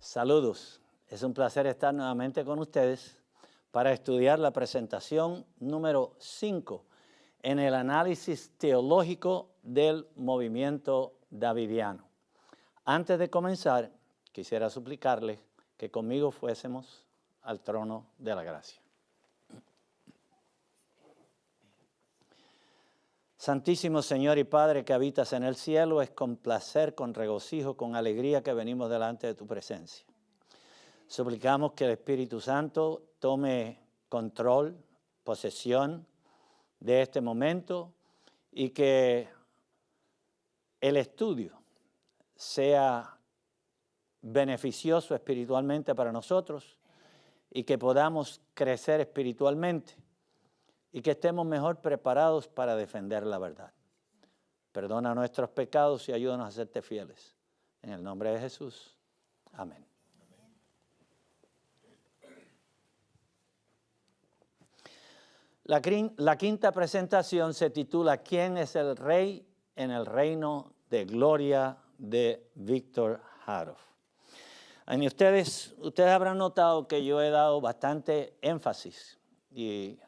Saludos, es un placer estar nuevamente con ustedes para estudiar la presentación número 5 en el análisis teológico del movimiento davidiano. Antes de comenzar, quisiera suplicarles que conmigo fuésemos al trono de la gracia. Santísimo Señor y Padre que habitas en el cielo, es con placer, con regocijo, con alegría que venimos delante de tu presencia. Suplicamos que el Espíritu Santo tome control, posesión de este momento y que el estudio sea beneficioso espiritualmente para nosotros y que podamos crecer espiritualmente y que estemos mejor preparados para defender la verdad. Perdona nuestros pecados y ayúdanos a serte fieles. En el nombre de Jesús. Amén. La quinta presentación se titula ¿Quién es el Rey en el reino de gloria de Víctor Haroff? Y ustedes habrán notado que yo he dado bastante énfasis y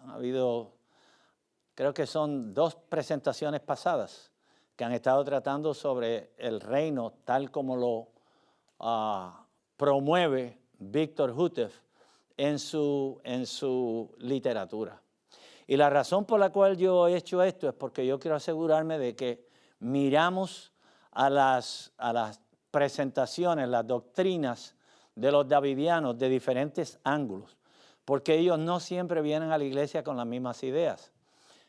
ha habido, creo que son 2 presentaciones pasadas que han estado tratando sobre el reino tal como lo promueve Victor Hutev en su literatura. Y la razón por la cual yo he hecho esto es porque yo quiero asegurarme de que miramos a las presentaciones, las doctrinas de los davidianos de diferentes ángulos, porque ellos no siempre vienen a la iglesia con las mismas ideas.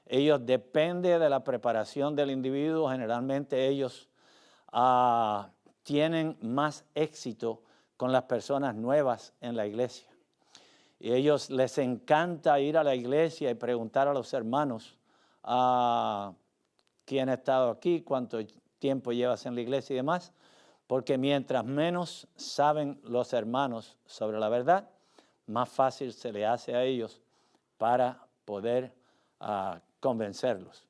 Ellos dependen de la preparación del individuo, generalmente ellos tienen más éxito con las personas nuevas en la iglesia. Y a ellos les encanta ir a la iglesia y preguntar a los hermanos quién ha estado aquí, cuánto tiempo llevas en la iglesia y demás, porque mientras menos saben los hermanos sobre la verdad, más fácil se le hace a ellos para poder convencerlos.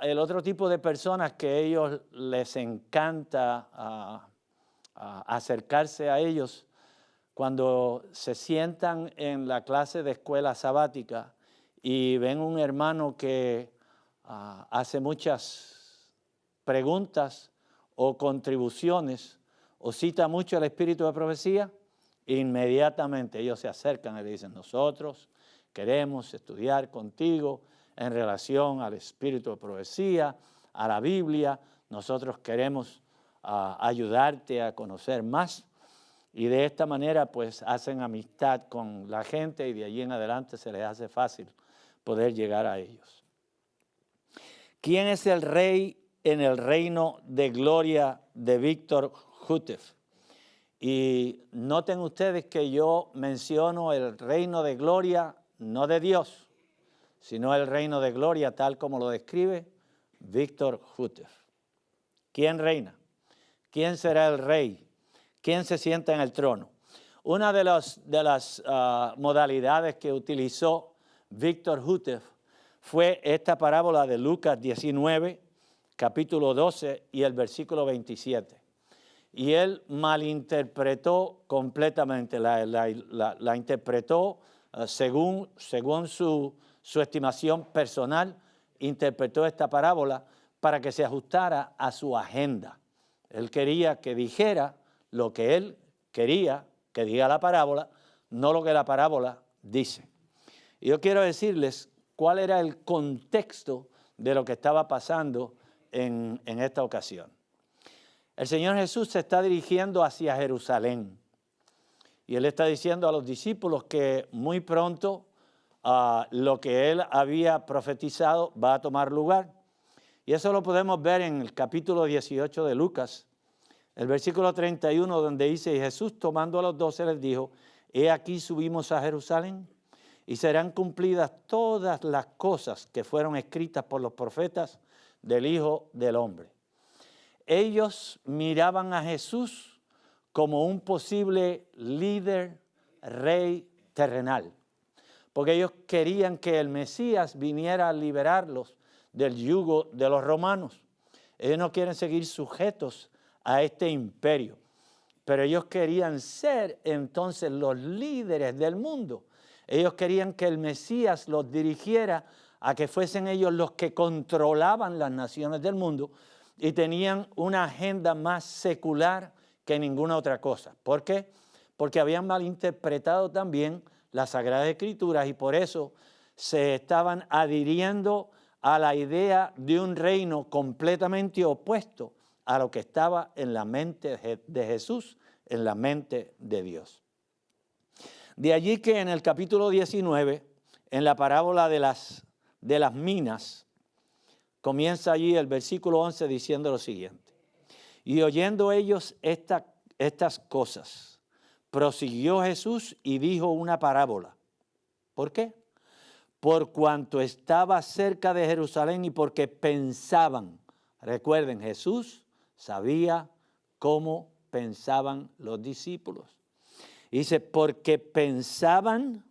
El otro tipo de personas que a ellos les encanta acercarse a ellos cuando se sientan en la clase de escuela sabática y ven un hermano que hace muchas preguntas o contribuciones o cita mucho el espíritu de profecía, inmediatamente ellos se acercan y le dicen, nosotros queremos estudiar contigo en relación al espíritu de profecía, a la Biblia, nosotros queremos ayudarte a conocer más. Y de esta manera pues hacen amistad con la gente y de allí en adelante se les hace fácil poder llegar a ellos. ¿Quién es el rey en el reino de gloria de Victor Hutev? Y noten ustedes que yo menciono el reino de gloria no de Dios, sino el reino de gloria tal como lo describe Victor Hutev. ¿Quién reina? ¿Quién será el rey? ¿Quién se sienta en el trono? Una de las modalidades que utilizó Victor Hutev fue esta parábola de Lucas 19, capítulo 12 y el versículo 27. Y él malinterpretó completamente, la interpretó según su estimación personal, interpretó esta parábola para que se ajustara a su agenda. Él quería que dijera lo que él quería que diga la parábola, no lo que la parábola dice. Y yo quiero decirles cuál era el contexto de lo que estaba pasando en esta ocasión. El Señor Jesús se está dirigiendo hacia Jerusalén y Él está diciendo a los discípulos que muy pronto lo que Él había profetizado va a tomar lugar. Y eso lo podemos ver en el capítulo 18 de Lucas, el versículo 31, donde dice, y Jesús tomando a los 12 les dijo, he aquí subimos a Jerusalén y serán cumplidas todas las cosas que fueron escritas por los profetas del Hijo del Hombre. Ellos miraban a Jesús como un posible líder, rey terrenal. Porque ellos querían que el Mesías viniera a liberarlos del yugo de los romanos. Ellos no quieren seguir sujetos a este imperio, pero ellos querían ser entonces los líderes del mundo. Ellos querían que el Mesías los dirigiera a que fuesen ellos los que controlaban las naciones del mundo y tenían una agenda más secular que ninguna otra cosa. ¿Por qué? Porque habían malinterpretado también las Sagradas Escrituras y por eso se estaban adhiriendo a la idea de un reino completamente opuesto a lo que estaba en la mente de Jesús, en la mente de Dios. De allí que en el capítulo 19, en la parábola de las minas, comienza allí el versículo 11 diciendo lo siguiente: y oyendo ellos estas cosas, prosiguió Jesús y dijo una parábola. ¿Por qué? Por cuanto estaba cerca de Jerusalén y porque pensaban. Recuerden, Jesús sabía cómo pensaban los discípulos. Dice, porque pensaban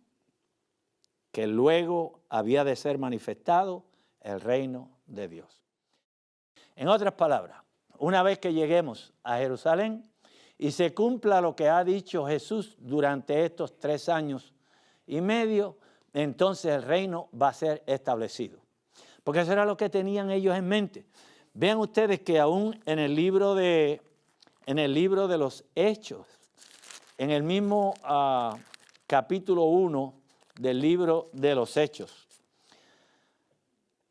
que luego había de ser manifestado el reino de Dios. En otras palabras, una vez que lleguemos a Jerusalén y se cumpla lo que ha dicho Jesús durante estos 3 años y medio, entonces el reino va a ser establecido. Porque eso era lo que tenían ellos en mente. Vean ustedes que aún en el libro de los Hechos, en el mismo capítulo 1 del libro de los Hechos,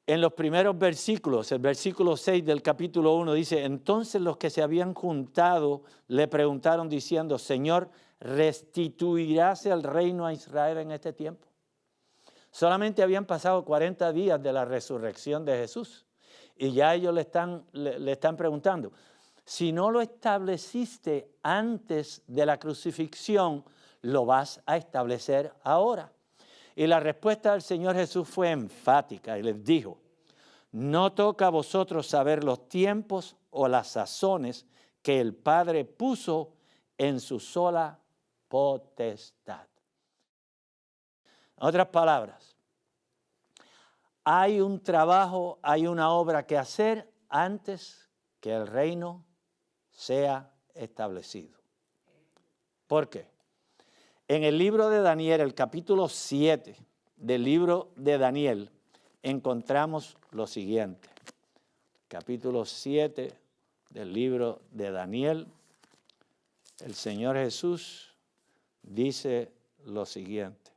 en los primeros versículos, el versículo 6 del capítulo 1 dice, entonces los que se habían juntado le preguntaron diciendo, Señor, ¿restituirás el reino a Israel en este tiempo? Solamente habían pasado 40 días de la resurrección de Jesús y ya ellos le están preguntando, si no lo estableciste antes de la crucifixión, ¿lo vas a establecer ahora? Y la respuesta del Señor Jesús fue enfática y les dijo, no toca a vosotros saber los tiempos o las sazones que el Padre puso en su sola potestad. En otras palabras, hay un trabajo, hay una obra que hacer antes que el reino sea establecido. ¿Por qué? En el libro de Daniel, el capítulo 7 del libro de Daniel, encontramos lo siguiente. Capítulo 7 del libro de Daniel, el Señor Jesús dice lo siguiente.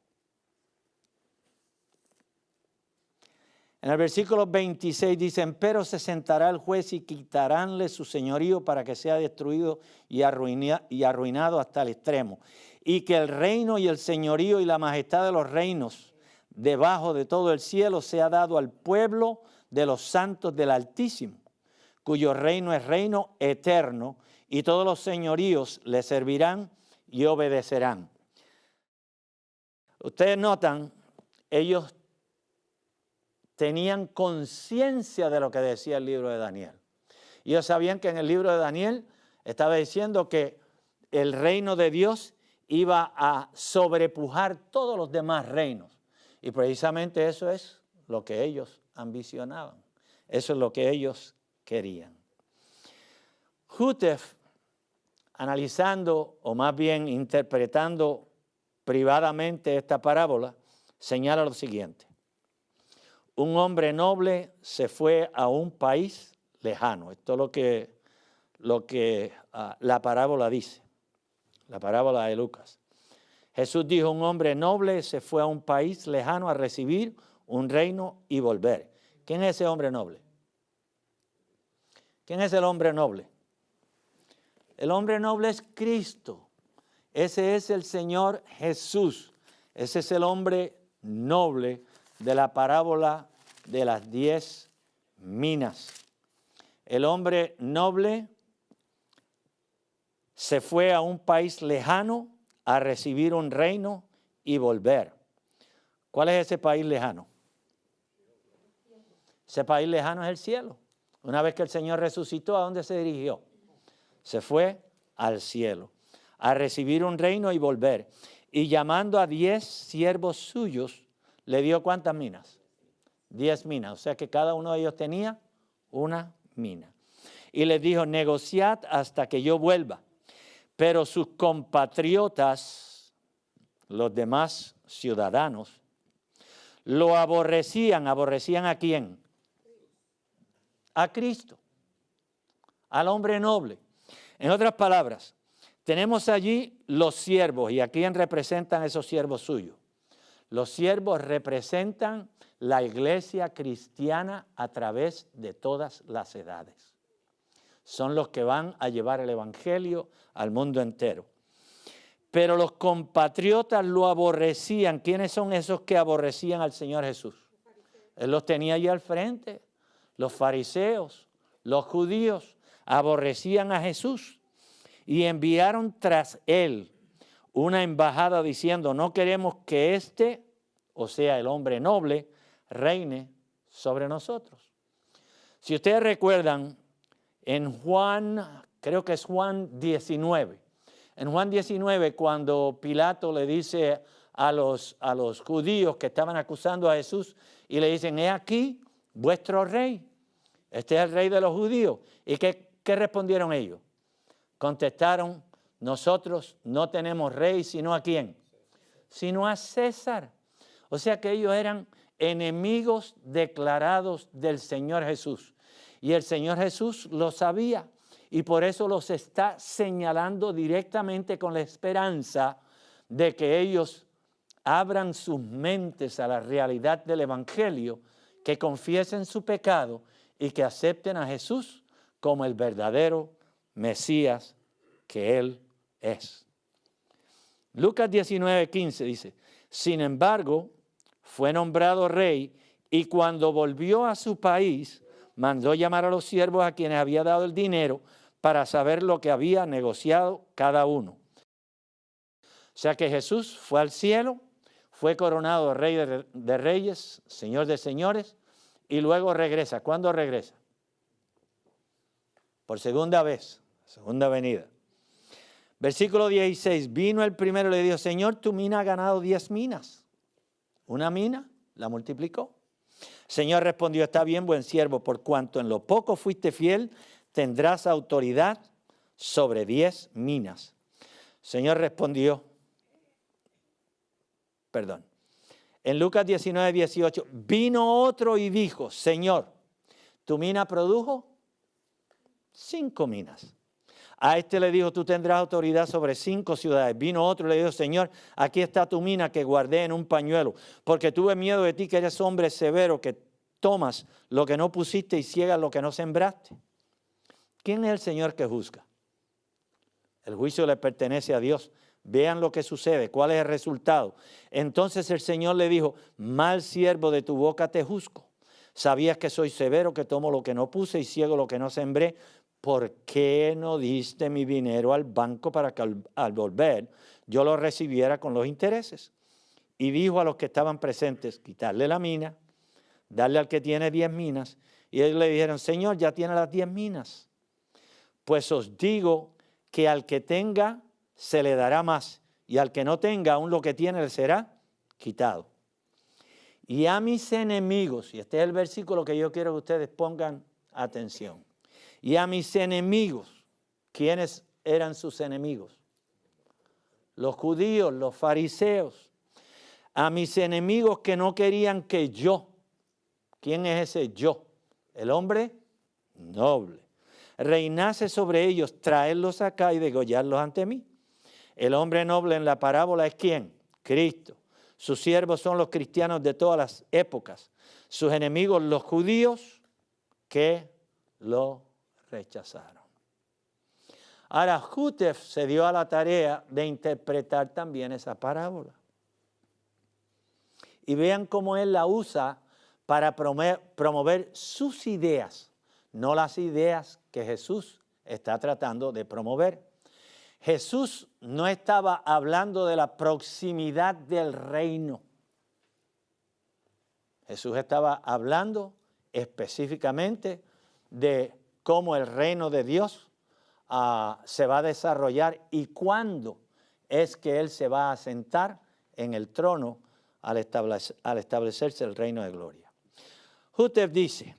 En el versículo 26 dicen, pero se sentará el juez y quitaránle su señorío para que sea destruido y arruinado hasta el extremo. Y que el reino y el señorío y la majestad de los reinos debajo de todo el cielo sea dado al pueblo de los santos del Altísimo, cuyo reino es reino eterno y todos los señoríos le servirán y obedecerán. Ustedes notan, ellos tenían conciencia de lo que decía el libro de Daniel. Ellos sabían que en el libro de Daniel estaba diciendo que el reino de Dios iba a sobrepujar todos los demás reinos. Y precisamente eso es lo que ellos ambicionaban. Eso es lo que ellos querían. Hutef, analizando o más bien interpretando privadamente esta parábola, señala lo siguiente. Un hombre noble se fue a un país lejano. Esto es lo que la parábola dice, la parábola de Lucas. Jesús dijo, un hombre noble se fue a un país lejano a recibir un reino y volver. ¿Quién es ese hombre noble? ¿Quién es el hombre noble? El hombre noble es Cristo. Ese es el Señor Jesús. Ese es el hombre noble de la parábola de las 10 minas. El hombre noble se fue a un país lejano a recibir un reino y volver. ¿Cuál es ese país lejano? Ese país lejano es el cielo. Una vez que el Señor resucitó, ¿a dónde se dirigió? Se fue al cielo. a recibir un reino y volver. Y llamando a 10 siervos suyos, le dio ¿cuántas minas? 10 minas. O sea que cada uno de ellos tenía una mina. Y les dijo, negociad hasta que yo vuelva. Pero sus compatriotas, los demás ciudadanos, lo aborrecían. ¿Aborrecían a quién? A Cristo, al hombre noble. En otras palabras, tenemos allí los siervos. ¿Y a quién representan esos siervos suyos? Los siervos representan la iglesia cristiana a través de todas las edades. Son los que van a llevar el evangelio al mundo entero. Pero los compatriotas lo aborrecían. ¿Quiénes son esos que aborrecían al Señor Jesús? Él los tenía allí al frente. Los fariseos, los judíos, aborrecían a Jesús y enviaron tras él una embajada diciendo, no queremos que éste, o sea, el hombre noble, reine sobre nosotros. Si ustedes recuerdan, en Juan, creo que es Juan 19, en Juan 19, cuando Pilato le dice a los judíos que estaban acusando a Jesús y le dicen, he aquí vuestro rey, este es el rey de los judíos. ¿Y qué respondieron ellos? Contestaron, nosotros no tenemos rey, sino ¿a quién? Sino a César. O sea que ellos eran enemigos declarados del Señor Jesús. Y el Señor Jesús lo sabía y por eso los está señalando directamente con la esperanza de que ellos abran sus mentes a la realidad del evangelio, que confiesen su pecado y que acepten a Jesús como el verdadero Mesías que Él es. Lucas 19:15 dice, sin embargo, fue nombrado rey y cuando volvió a su país, mandó llamar a los siervos a quienes había dado el dinero para saber lo que había negociado cada uno. O sea que Jesús fue al cielo, fue coronado rey de reyes, señor de señores, y luego regresa. ¿Cuándo regresa? Por segunda vez, segunda venida. Versículo 16, vino el primero y le dijo, Señor, tu mina ha ganado 10 minas. Una mina la multiplicó. Señor respondió, está bien, buen siervo, por cuanto en lo poco fuiste fiel, tendrás autoridad sobre 10 minas. Señor respondió, en Lucas 19:18, vino otro y dijo, Señor, tu mina produjo 5 minas. A este le dijo, tú tendrás autoridad sobre 5 ciudades. Vino otro y le dijo, Señor, aquí está tu mina que guardé en un pañuelo, porque tuve miedo de ti, que eres hombre severo, que tomas lo que no pusiste y ciegas lo que no sembraste. ¿Quién es el Señor que juzga? El juicio le pertenece a Dios. Vean lo que sucede, cuál es el resultado. Entonces el Señor le dijo, mal siervo, de tu boca te juzgo. Sabías que soy severo, que tomo lo que no puse y ciego lo que no sembré. ¿Por qué no diste mi dinero al banco para que al volver yo lo recibiera con los intereses? Y dijo a los que estaban presentes, quitarle la mina, darle al que tiene 10 minas. Y ellos le dijeron, Señor, ya tiene las 10 minas. Pues os digo que al que tenga se le dará más, y al que no tenga aún lo que tiene le será quitado. Y a mis enemigos, y este es el versículo que yo quiero que ustedes pongan atención, y a mis enemigos, ¿quiénes eran sus enemigos? Los judíos, los fariseos. A mis enemigos que no querían que yo, ¿quién es ese yo? El hombre noble. Reinase sobre ellos, traerlos acá y degollarlos ante mí. El hombre noble en la parábola es ¿quién? Cristo. Sus siervos son los cristianos de todas las épocas. Sus enemigos, los judíos, que lo rechazaron. Ahora, Jutef se dio a la tarea de interpretar también esa parábola. Y vean cómo él la usa para promover sus ideas, no las ideas que Jesús está tratando de promover. Jesús no estaba hablando de la proximidad del reino. Jesús estaba hablando específicamente de cómo el reino de Dios se va a desarrollar y cuándo es que Él se va a sentar en el trono al establecerse el reino de gloria. Hútef dice,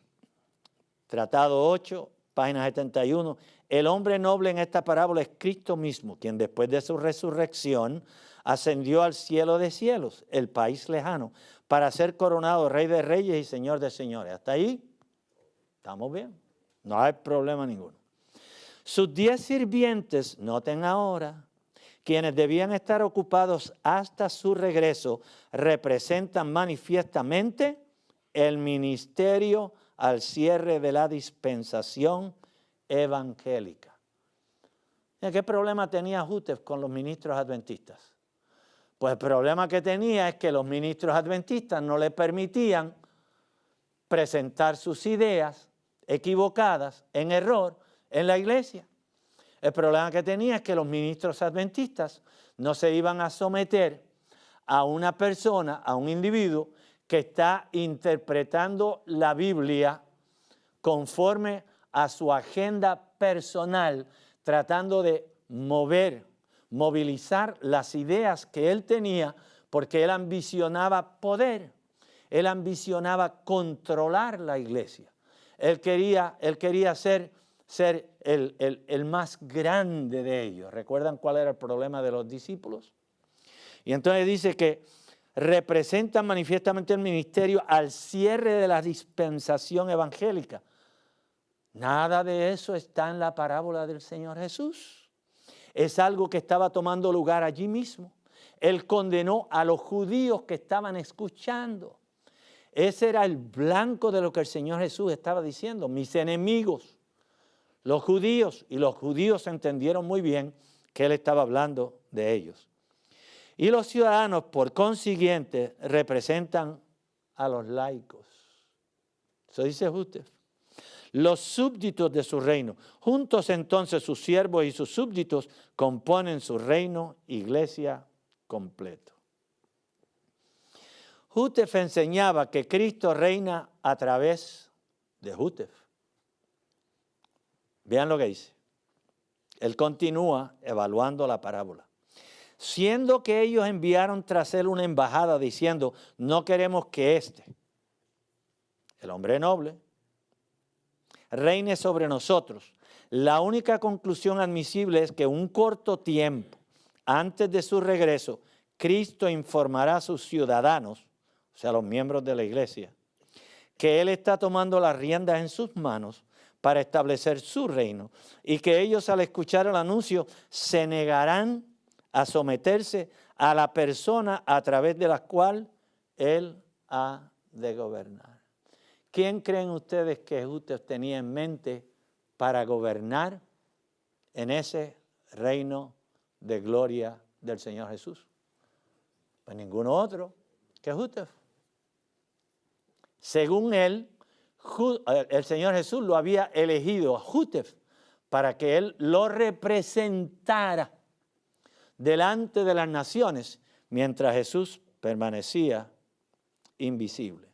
Tratado 8, página 71, el hombre noble en esta parábola es Cristo mismo, quien después de su resurrección ascendió al cielo de cielos, el país lejano, para ser coronado Rey de Reyes y Señor de Señores. Hasta ahí estamos bien, no hay problema ninguno. Sus 10 sirvientes, noten ahora, quienes debían estar ocupados hasta su regreso, representan manifiestamente el ministerio al cierre de la dispensación evangélica. ¿Qué problema tenía Hútef con los ministros adventistas? Pues el problema que tenía es que los ministros adventistas no le permitían presentar sus ideas equivocadas, en error, en la iglesia. El problema que tenía es que los ministros adventistas no se iban a someter a una persona, a un individuo que está interpretando la Biblia conforme a su agenda personal, tratando de movilizar las ideas que él tenía, porque él ambicionaba poder, él ambicionaba controlar la iglesia. Él quería ser el más grande de ellos. ¿Recuerdan cuál era el problema de los discípulos? Y entonces dice que representan manifiestamente el ministerio al cierre de la dispensación evangélica. Nada de eso está en la parábola del Señor Jesús. Es algo que estaba tomando lugar allí mismo. Él condenó a los judíos que estaban escuchando. Ese era el blanco de lo que el Señor Jesús estaba diciendo. Mis enemigos, los judíos, y los judíos entendieron muy bien que él estaba hablando de ellos. Y los ciudadanos, por consiguiente, representan a los laicos. Eso dice Hútef. Los súbditos de su reino. Juntos entonces sus siervos y sus súbditos componen su reino, iglesia completo. Hútef enseñaba que Cristo reina a través de Hútef. Vean lo que dice. Él continúa evaluando la parábola. Siendo que ellos enviaron tras él una embajada diciendo, no queremos que el hombre noble, reine sobre nosotros. La única conclusión admisible es que un corto tiempo antes de su regreso, Cristo informará a sus ciudadanos, o sea, los miembros de la iglesia, que Él está tomando las riendas en sus manos para establecer su reino y que ellos al escuchar el anuncio se negarán a someterse a la persona a través de la cual Él ha de gobernar. ¿Quién creen ustedes que Hútef tenía en mente para gobernar en ese reino de gloria del Señor Jesús? Pues ninguno otro que Hútef. Según él, el Señor Jesús lo había elegido a Hútef para que él lo representara delante de las naciones mientras Jesús permanecía invisible.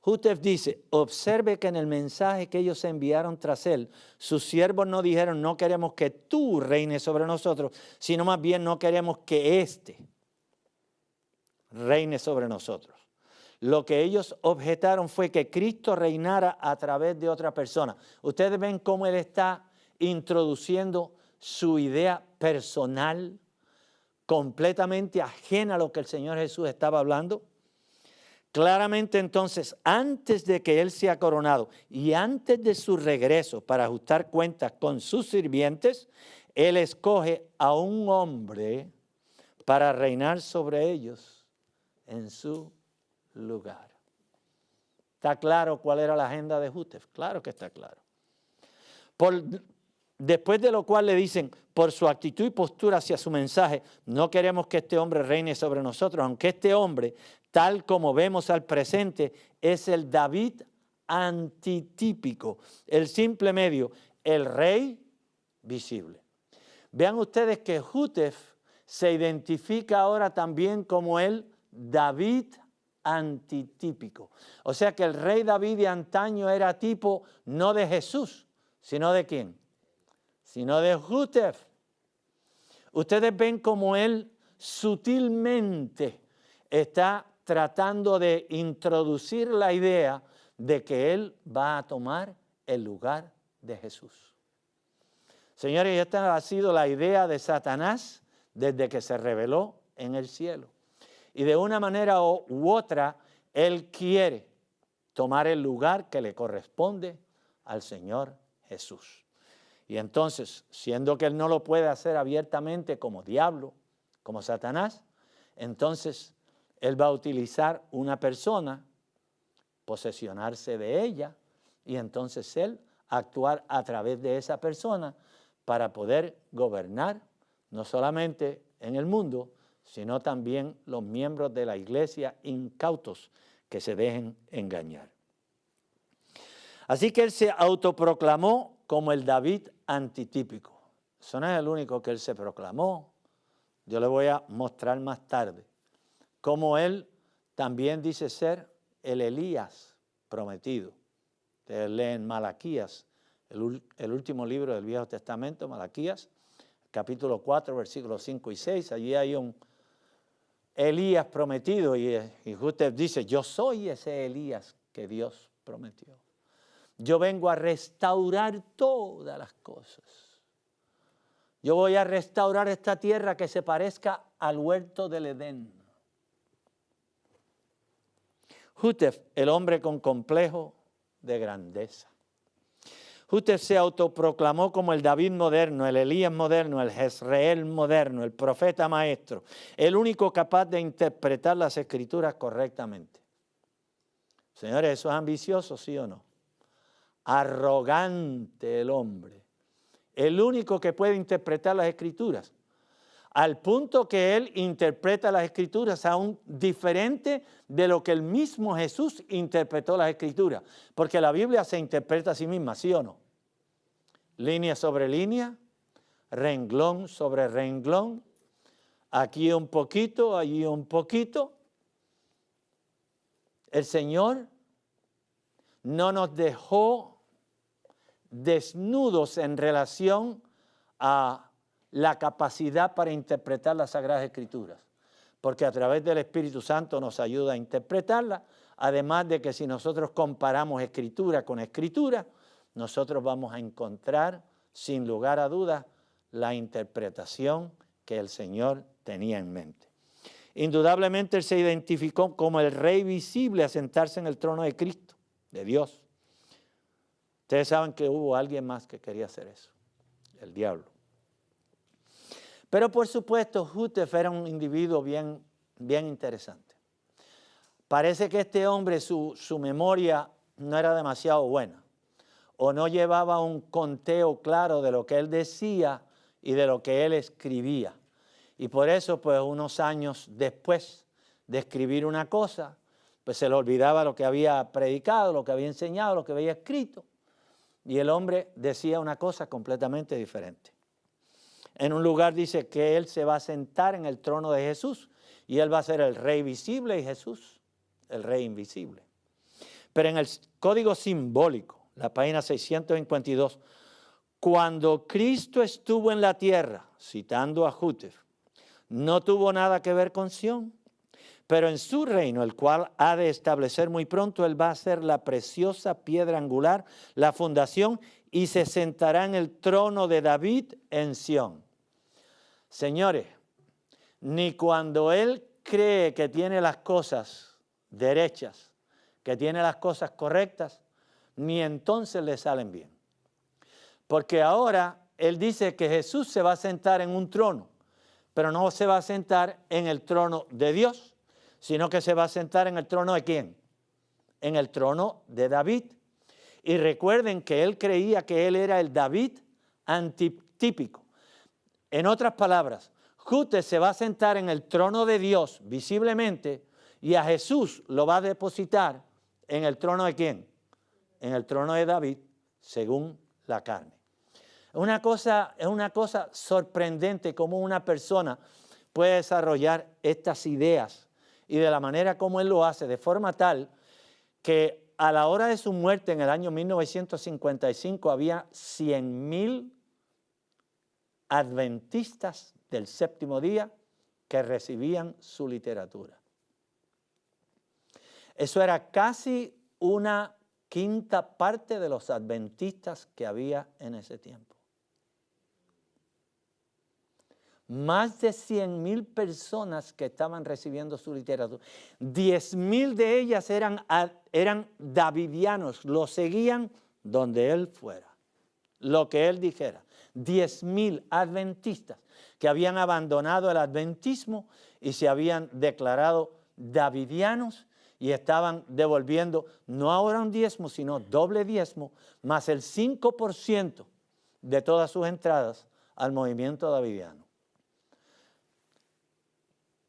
Hútef dice, observe que en el mensaje que ellos enviaron tras él, sus siervos no dijeron, no queremos que tú reines sobre nosotros, sino más bien no queremos que reine sobre nosotros. Lo que ellos objetaron fue que Cristo reinara a través de otra persona. Ustedes ven cómo él está introduciendo su idea personal, completamente ajena a lo que el Señor Jesús estaba hablando. Claramente entonces, antes de que él sea coronado y antes de su regreso para ajustar cuentas con sus sirvientes, él escoge a un hombre para reinar sobre ellos en su lugar. ¿Está claro cuál era la agenda de Hútef? Claro que está claro. Después de lo cual le dicen, por su actitud y postura hacia su mensaje, no queremos que este hombre reine sobre nosotros, aunque este hombre, tal como vemos al presente, es el David antitípico, el simple medio, el rey visible. Vean ustedes que Hútef se identifica ahora también como el David antitípico. O sea que el rey David de antaño era tipo no de Jesús, sino de ¿quién? sino de Hutef. Ustedes ven cómo él sutilmente está tratando de introducir la idea de que él va a tomar el lugar de Jesús. Señores, esta ha sido la idea de Satanás desde que se reveló en el cielo. Y de una manera u otra, él quiere tomar el lugar que le corresponde al Señor Jesús. Y entonces, siendo que él no lo puede hacer abiertamente como diablo, como Satanás, entonces él va a utilizar una persona, posesionarse de ella, y entonces él actuar a través de esa persona para poder gobernar no solamente en el mundo, sino también los miembros de la iglesia incautos que se dejen engañar. Así que él se autoproclamó como el David antitípico. Eso no es el único que él se proclamó. Yo le voy a mostrar más tarde cómo él también dice ser el Elías prometido. Ustedes leen Malaquías, el último libro del Viejo Testamento, Malaquías, capítulo 4, versículos 5 y 6. Allí hay un Elías prometido y usted dice, yo soy ese Elías que Dios prometió. Yo vengo a restaurar todas las cosas. Yo voy a restaurar esta tierra que se parezca al huerto del Edén. Hutef, el hombre con complejo de grandeza. Hutef se autoproclamó como el David moderno, el Elías moderno, el Jezreel moderno, el profeta maestro, el único capaz de interpretar las escrituras correctamente. Señores, ¿eso es ambicioso, sí o no? Arrogante el hombre, el único que puede interpretar las escrituras, al punto que él interpreta las escrituras aún diferente de lo que el mismo Jesús interpretó las escrituras, porque la Biblia se interpreta a sí misma, ¿sí o no? Línea sobre línea, renglón sobre renglón, aquí un poquito, allí un poquito. El Señor no nos dejó desnudos en relación a la capacidad para interpretar las Sagradas Escrituras, porque a través del Espíritu Santo nos ayuda a interpretarla, además de que si nosotros comparamos Escritura con Escritura, nosotros vamos a encontrar, sin lugar a dudas, la interpretación que el Señor tenía en mente. Indudablemente él se identificó como el Rey visible a sentarse en el trono de Cristo, de Dios. Ustedes saben que hubo alguien más que quería hacer eso, el diablo. Pero por supuesto, Hutef era un individuo bien interesante. Parece que este hombre, su memoria no era demasiado buena, o no llevaba un conteo claro de lo que él decía y de lo que él escribía. Y por eso, pues unos años después de escribir una cosa, pues se le olvidaba lo que había predicado, lo que había enseñado, lo que había escrito. Y el hombre decía una cosa completamente diferente. En un lugar dice que él se va a sentar en el trono de Jesús y él va a ser el Rey visible y Jesús el Rey invisible. Pero en el código simbólico, la página 652, cuando Cristo estuvo en la tierra, citando a Hutef, no tuvo nada que ver con Sión, pero en su reino, el cual ha de establecer muy pronto, él va a ser la preciosa piedra angular, la fundación, y se sentará en el trono de David en Sión. Señores, ni cuando él cree que tiene las cosas derechas, que tiene las cosas correctas, ni entonces le salen bien. Porque ahora él dice que Jesús se va a sentar en un trono, pero no se va a sentar en el trono de Dios, sino que se va a sentar en el trono de ¿quién? En el trono de David. Y recuerden que él creía que él era el David antitípico. En otras palabras, Hutef se va a sentar en el trono de Dios visiblemente y a Jesús lo va a depositar en el trono de ¿quién? En el trono de David, según la carne. Es una cosa sorprendente cómo una persona puede desarrollar estas ideas y de la manera como él lo hace, de forma tal que a la hora de su muerte en el año 1955 había 100,000 adventistas del séptimo día que recibían su literatura. Eso era casi una quinta parte de los adventistas que había en ese tiempo. Más de 100,000 personas que estaban recibiendo su literatura. 10,000 de ellas eran davidianos, lo seguían donde él fuera, lo que él dijera. 10,000 adventistas que habían abandonado el adventismo y se habían declarado davidianos y estaban devolviendo no ahora un diezmo, sino doble diezmo, más el 5% de todas sus entradas al movimiento davidiano.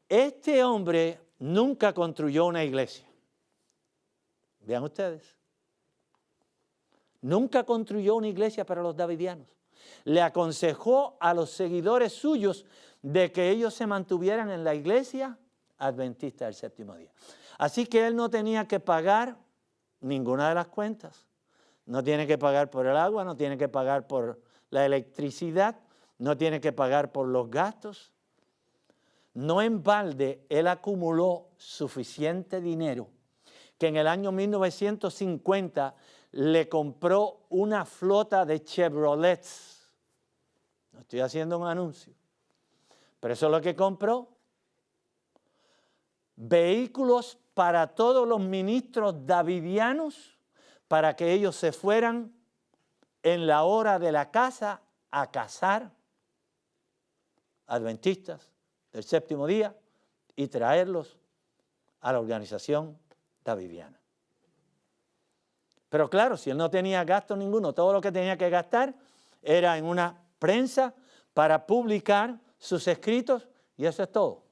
Este hombre nunca construyó una iglesia. Vean ustedes. Nunca construyó una iglesia para los davidianos. Le aconsejó a los seguidores suyos de que ellos se mantuvieran en la iglesia adventista del séptimo día. Así que él no tenía que pagar ninguna de las cuentas. No tiene que pagar por el agua, no tiene que pagar por la electricidad, no tiene que pagar por los gastos. No en balde él acumuló suficiente dinero que en el año 1950 le compró una flota de Chevrolets. No estoy haciendo un anuncio, pero eso es lo que compró. Vehículos para todos los ministros davidianos para que ellos se fueran en la hora de la caza a cazar adventistas del séptimo día y traerlos a la organización davidiana. Pero claro, si él no tenía gasto ninguno, todo lo que tenía que gastar era en una prensa para publicar sus escritos y eso es todo.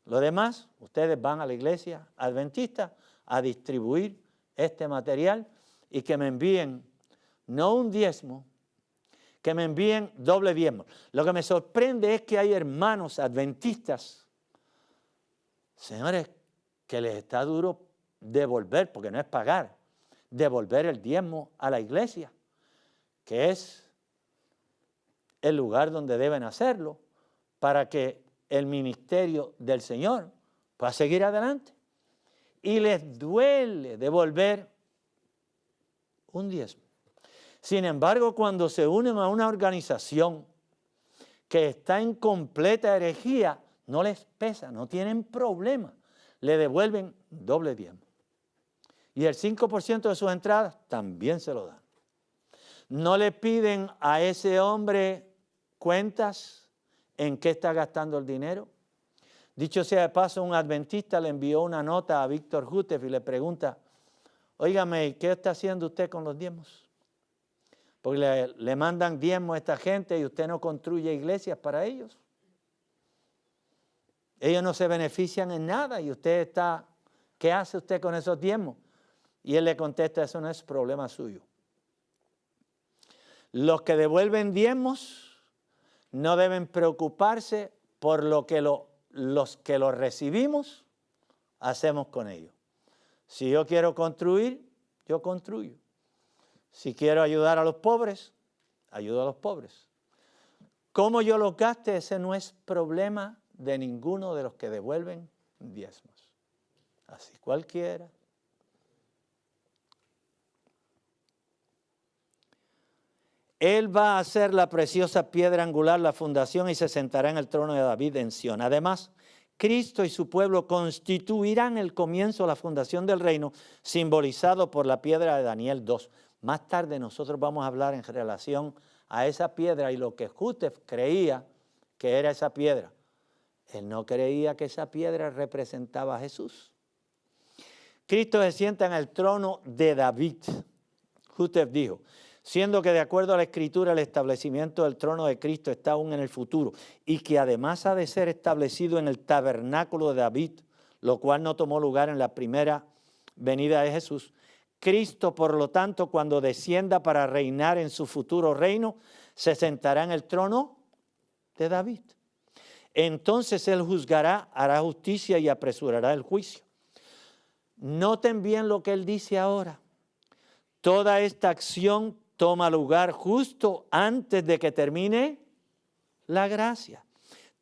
Lo demás, ustedes van a la iglesia adventista a distribuir este material y que me envíen no un diezmo, que me envíen doble diezmo. Lo que me sorprende es que hay hermanos adventistas, señores, que les está duro devolver, porque no es pagar, devolver el diezmo a la iglesia, que es el lugar donde deben hacerlo para que el ministerio del Señor pueda seguir adelante. Y les duele devolver un diezmo. Sin embargo, cuando se unen a una organización que está en completa herejía, no les pesa, no tienen problema, le devuelven doble diezmo. Y el 5% de sus entradas también se lo dan. No le piden a ese hombre cuentas en qué está gastando el dinero. Dicho sea de paso, un adventista le envió una nota a Víctor Houteff y le pregunta, óigame, ¿qué está haciendo usted con los diezmos? Porque le mandan diezmos a esta gente y usted no construye iglesias para ellos. Ellos no se benefician en nada y usted está, ¿qué hace usted con esos diezmos? Y él le contesta, eso no es problema suyo. Los que devuelven diezmos no deben preocuparse por lo que los que los recibimos hacemos con ellos. Si yo quiero construir, yo construyo. Si quiero ayudar a los pobres, ayudo a los pobres. Cómo yo los gaste, ese no es problema de ninguno de los que devuelven diezmos. Así cualquiera. Él va a ser la preciosa piedra angular, la fundación, y se sentará en el trono de David en Sión. Además, Cristo y su pueblo constituirán el comienzo, la fundación del reino, simbolizado por la piedra de Daniel 2. Más tarde nosotros vamos a hablar en relación a esa piedra y lo que Houteff creía que era esa piedra. Él no creía que esa piedra representaba a Jesús. Cristo se sienta en el trono de David. Houteff dijo, siendo que de acuerdo a la Escritura el establecimiento del trono de Cristo está aún en el futuro y que además ha de ser establecido en el tabernáculo de David, lo cual no tomó lugar en la primera venida de Jesús. Cristo, por lo tanto, cuando descienda para reinar en su futuro reino, se sentará en el trono de David. Entonces él juzgará, hará justicia y apresurará el juicio. Noten bien lo que él dice ahora. Toda esta acción toma lugar justo antes de que termine la gracia.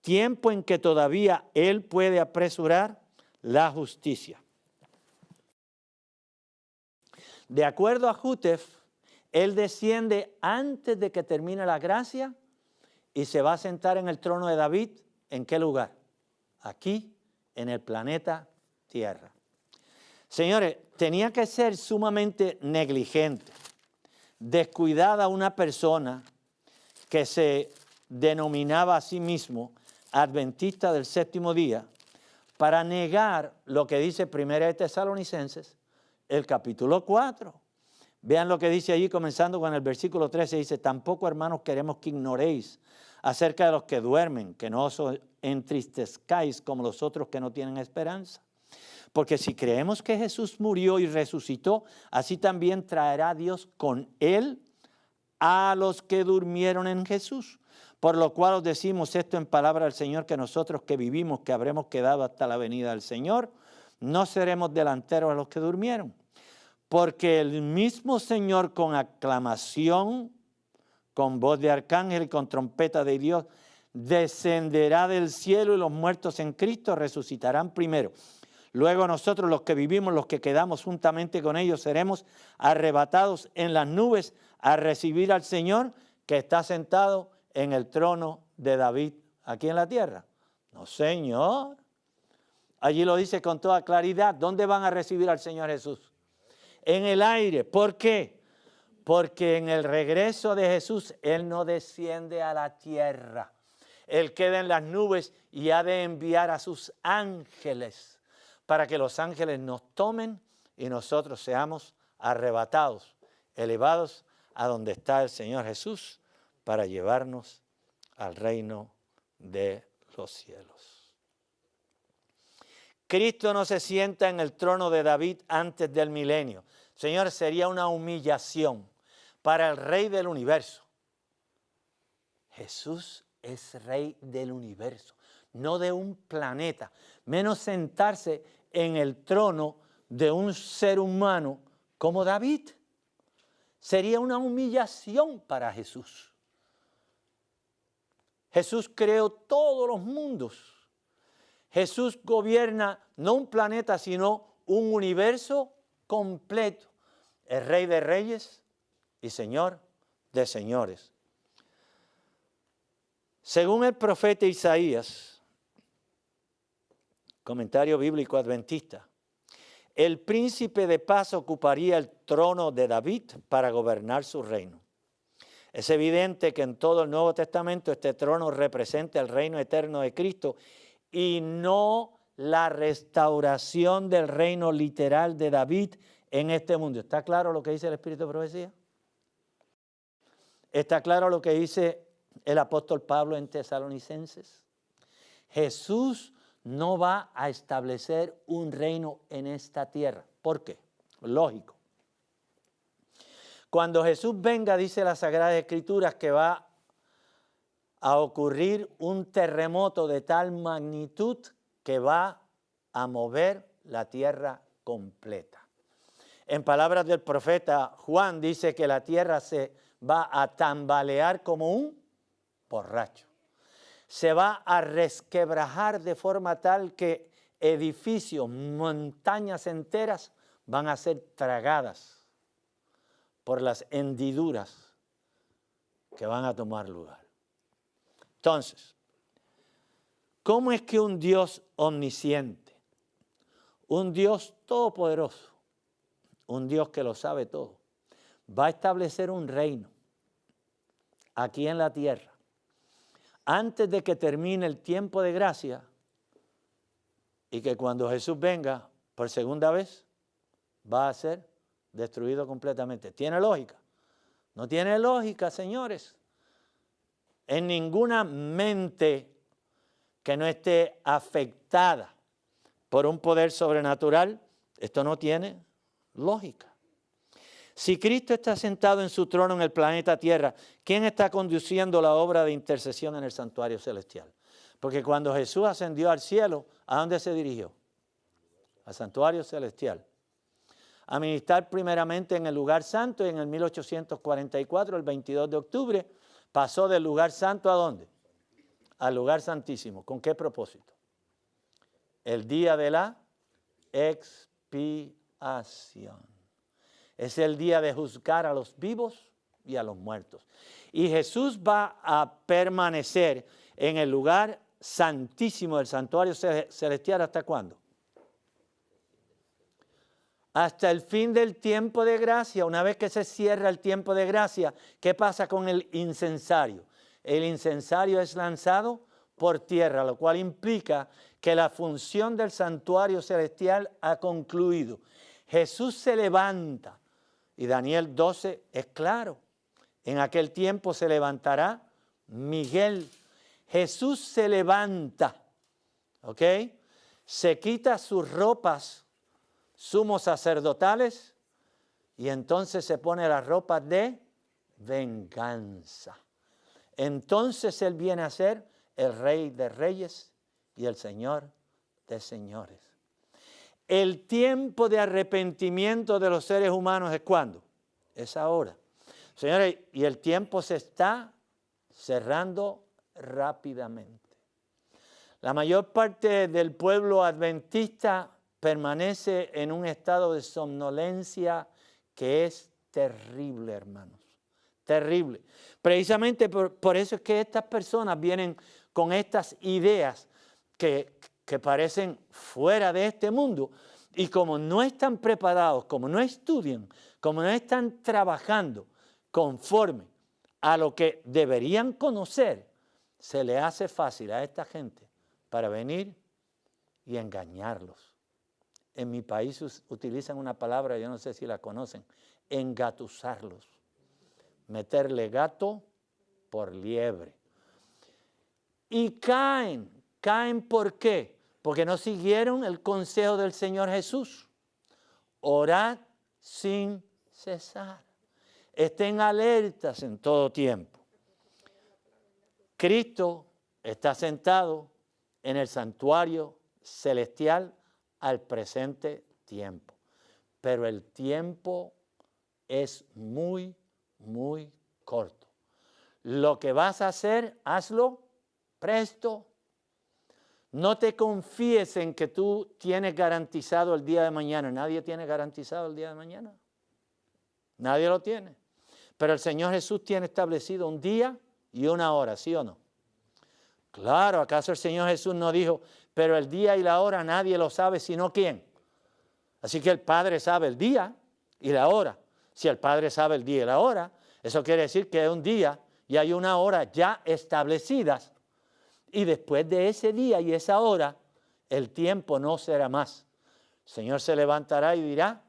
Tiempo en que todavía Él puede apresurar la justicia. De acuerdo a Jutef, Él desciende antes de que termine la gracia y se va a sentar en el trono de David. ¿En qué lugar? Aquí, en el planeta Tierra. Señores, tenía que ser sumamente negligente, descuidada una persona que se denominaba a sí mismo adventista del séptimo día para negar lo que dice 1 de Tesalonicenses, el capítulo 4. Vean lo que dice allí, comenzando con el versículo 13, dice: tampoco, hermanos, queremos que ignoréis acerca de los que duermen, que no os entristezcáis como los otros que no tienen esperanza. Porque si creemos que Jesús murió y resucitó, así también traerá Dios con Él a los que durmieron en Jesús. Por lo cual os decimos esto en palabra del Señor, que nosotros que vivimos, que habremos quedado hasta la venida del Señor, no seremos delanteros a los que durmieron. Porque el mismo Señor, con aclamación, con voz de arcángel y con trompeta de Dios, descenderá del cielo, y los muertos en Cristo resucitarán primero. Luego nosotros, los que vivimos, los que quedamos juntamente con ellos, seremos arrebatados en las nubes a recibir al Señor, que está sentado en el trono de David aquí en la tierra. No, Señor. Allí lo dice con toda claridad. ¿Dónde van a recibir al Señor Jesús? En el aire. ¿Por qué? Porque en el regreso de Jesús, Él no desciende a la tierra. Él queda en las nubes y ha de enviar a sus ángeles para que los ángeles nos tomen y nosotros seamos arrebatados, elevados a donde está el Señor Jesús para llevarnos al reino de los cielos. Cristo no se sienta en el trono de David antes del milenio. Señor, sería una humillación para el Rey del universo. Jesús es Rey del universo, no de un planeta, menos sentarse en el trono de un ser humano como David. Sería una humillación para Jesús. Jesús creó todos los mundos. Jesús gobierna no un planeta, sino un universo completo. Es Rey de reyes y Señor de señores. Según el profeta Isaías, comentario bíblico adventista, el príncipe de paz ocuparía el trono de David para gobernar su reino. Es evidente que en todo el Nuevo Testamento este trono representa el reino eterno de Cristo y no la restauración del reino literal de David en este mundo. ¿Está claro lo que dice el Espíritu de Profecía? ¿Está claro lo que dice el apóstol Pablo en Tesalonicenses? Jesús no va a establecer un reino en esta tierra. ¿Por qué? Lógico. Cuando Jesús venga, dice la Sagrada Escritura, que va a ocurrir un terremoto de tal magnitud que va a mover la tierra completa. En palabras del profeta Juan, dice que la tierra se va a tambalear como un borracho. Se va a resquebrajar de forma tal que edificios, montañas enteras van a ser tragadas por las hendiduras que van a tomar lugar. Entonces, ¿cómo es que un Dios omnisciente, un Dios todopoderoso, un Dios que lo sabe todo, va a establecer un reino aquí en la tierra antes de que termine el tiempo de gracia y que cuando Jesús venga por segunda vez va a ser destruido completamente? ¿Tiene lógica? No tiene lógica, señores. En ninguna mente que no esté afectada por un poder sobrenatural, esto no tiene lógica. Si Cristo está sentado en su trono en el planeta Tierra, ¿quién está conduciendo la obra de intercesión en el santuario celestial? Porque cuando Jesús ascendió al cielo, ¿a dónde se dirigió? Al santuario celestial. A ministrar primeramente en el lugar santo, y en el 1844, el 22 de octubre, pasó del lugar santo ¿a dónde? al lugar santísimo. ¿Con qué propósito? El día de la expiación. Es el día de juzgar a los vivos y a los muertos. Y Jesús va a permanecer en el lugar santísimo del santuario celestial. ¿Hasta cuándo? Hasta el fin del tiempo de gracia. Una vez que se cierra el tiempo de gracia, ¿qué pasa con el incensario? El incensario es lanzado por tierra, lo cual implica que la función del santuario celestial ha concluido. Jesús se levanta, y Daniel 12 es claro. En aquel tiempo se levantará Miguel. Jesús se levanta, ¿ok? Se quita sus ropas sumos sacerdotales y entonces se pone las ropas de venganza. Entonces Él viene a ser el Rey de Reyes y el Señor de Señores. El tiempo de arrepentimiento de los seres humanos ¿es cuándo? Es ahora. Señores, y el tiempo se está cerrando rápidamente. La mayor parte del pueblo adventista permanece en un estado de somnolencia que es terrible, hermanos. Terrible. Precisamente por eso es que estas personas vienen con estas ideas que parecen fuera de este mundo. Y como no están preparados, como no estudian, como no están trabajando conforme a lo que deberían conocer, se le hace fácil a esta gente para venir y engañarlos. En mi país utilizan una palabra, yo no sé si la conocen, engatusarlos. Meterle gato por liebre. Y caen ¿por qué? Porque no siguieron el consejo del Señor Jesús. Orad sin cesar. Estén alertas en todo tiempo. Cristo está sentado en el santuario celestial al presente tiempo. Pero el tiempo es muy, muy corto. Lo que vas a hacer, hazlo presto. No te confíes en que tú tienes garantizado el día de mañana. Nadie tiene garantizado el día de mañana. Nadie lo tiene. Pero el Señor Jesús tiene establecido un día y una hora, ¿sí o no? Claro, ¿acaso el Señor Jesús no dijo, pero el día y la hora nadie lo sabe sino quién? Así que el Padre sabe el día y la hora. Si el Padre sabe el día y la hora, eso quiere decir que hay un día y hay una hora ya establecidas. Y después de ese día y esa hora, el tiempo no será más. El Señor se levantará y dirá,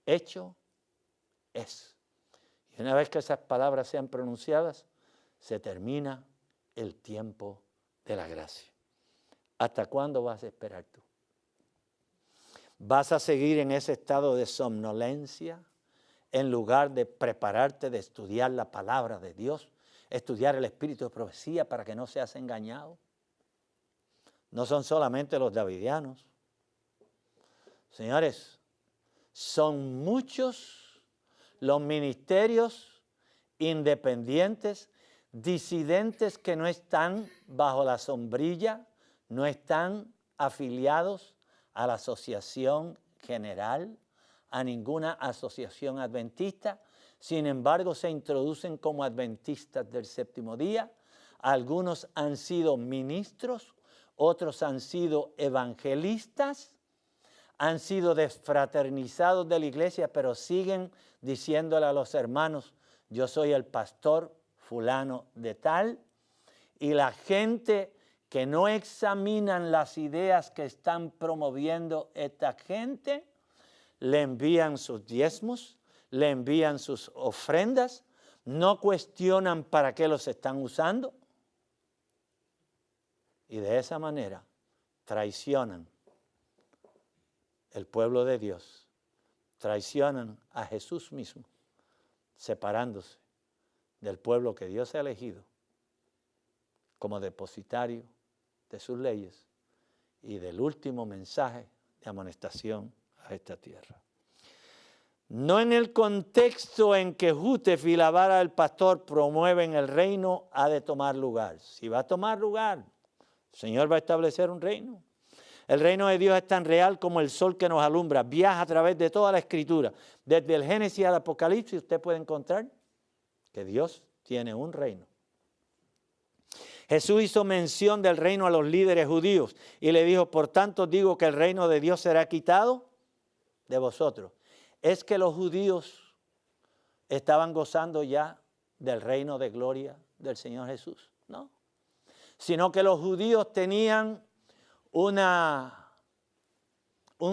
hecho es. Y una vez que esas palabras sean pronunciadas, se termina el tiempo de la gracia. ¿Hasta cuándo vas a esperar tú? ¿Vas a seguir en ese estado de somnolencia en lugar de prepararte de estudiar la palabra de Dios, estudiar el espíritu de profecía para que no seas engañado? No son solamente los davidianos. Señores, son muchos los ministerios independientes, disidentes que no están bajo la sombrilla, no están afiliados a la asociación general, a ninguna asociación adventista. Sin embargo, se introducen como adventistas del séptimo día. Algunos han sido ministros, otros han sido evangelistas, han sido desfraternizados de la iglesia, pero siguen diciéndole a los hermanos, yo soy el pastor fulano de tal, y la gente que no examinan las ideas que están promoviendo esta gente, le envían sus diezmos, le envían sus ofrendas, no cuestionan para qué los están usando, y de esa manera traicionan el pueblo de Dios, traicionan a Jesús mismo, separándose del pueblo que Dios ha elegido como depositario de sus leyes y del último mensaje de amonestación a esta tierra. No en el contexto en que Jútef y la vara del pastor promueven el reino ha de tomar lugar. Si va a tomar lugar, El Señor va a establecer un reino. El reino de Dios es tan real como el sol que nos alumbra. Viaja a través de toda la Escritura. Desde el Génesis al Apocalipsis usted puede encontrar que Dios tiene un reino. Jesús hizo mención del reino a los líderes judíos y le dijo, por tanto digo que el reino de Dios será quitado de vosotros. Es que los judíos estaban gozando ya del reino de gloria del Señor Jesús, no. Sino que los judíos tenían un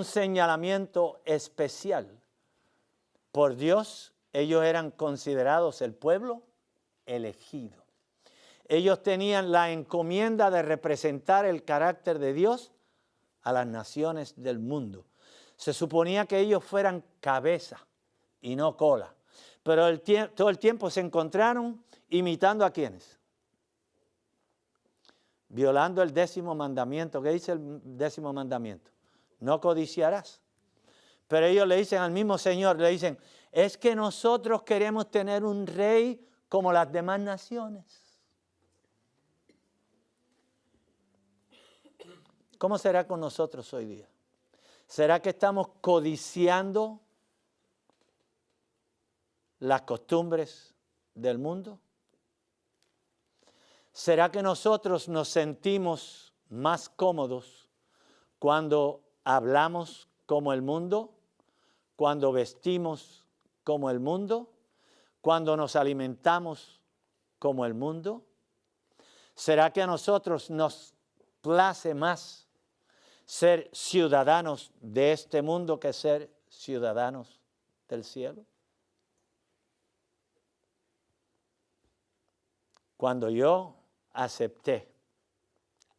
señalamiento especial. Por Dios, ellos eran considerados el pueblo elegido. Ellos tenían la encomienda de representar el carácter de Dios a las naciones del mundo. Se suponía que ellos fueran cabeza y no cola. Pero todo el tiempo se encontraron imitando a ¿quiénes? Violando el 10º mandamiento. ¿Qué dice el 10º mandamiento? No codiciarás. Pero ellos le dicen al mismo Señor, le dicen, es que nosotros queremos tener un rey como las demás naciones. ¿Cómo será con nosotros hoy día? ¿Será que estamos codiciando las costumbres del mundo? ¿Será que nosotros nos sentimos más cómodos cuando hablamos como el mundo, cuando vestimos como el mundo, cuando nos alimentamos como el mundo? ¿Será que a nosotros nos place más ser ciudadanos de este mundo que ser ciudadanos del cielo? Cuando yo acepté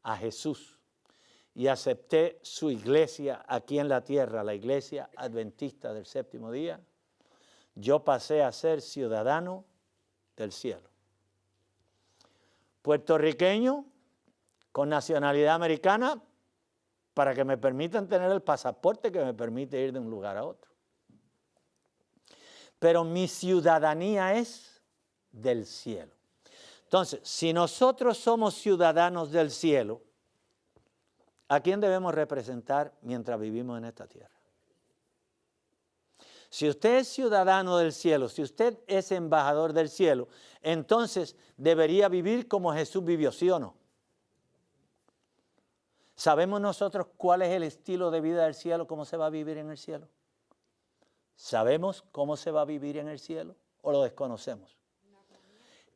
a Jesús y acepté su iglesia aquí en la tierra, la iglesia adventista del séptimo día, yo pasé a ser ciudadano del cielo. Puertorriqueño con nacionalidad americana para que me permitan tener el pasaporte que me permite ir de un lugar a otro. Pero mi ciudadanía es del cielo. Entonces, si nosotros somos ciudadanos del cielo, ¿a quién debemos representar mientras vivimos en esta tierra? Si usted es ciudadano del cielo, si usted es embajador del cielo, entonces debería vivir como Jesús vivió, ¿sí o no? ¿Sabemos nosotros cuál es el estilo de vida del cielo, cómo se va a vivir en el cielo? ¿Sabemos cómo se va a vivir en el cielo o lo desconocemos?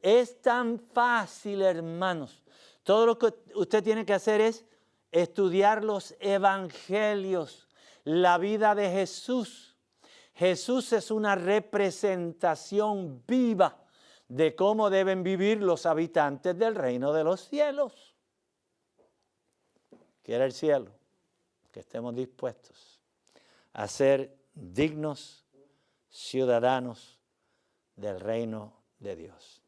Es tan fácil, hermanos. Todo lo que usted tiene que hacer es estudiar los evangelios, la vida de Jesús. Jesús es una representación viva de cómo deben vivir los habitantes del reino de los cielos. Quiere el cielo que estemos dispuestos a ser dignos ciudadanos del reino de Dios.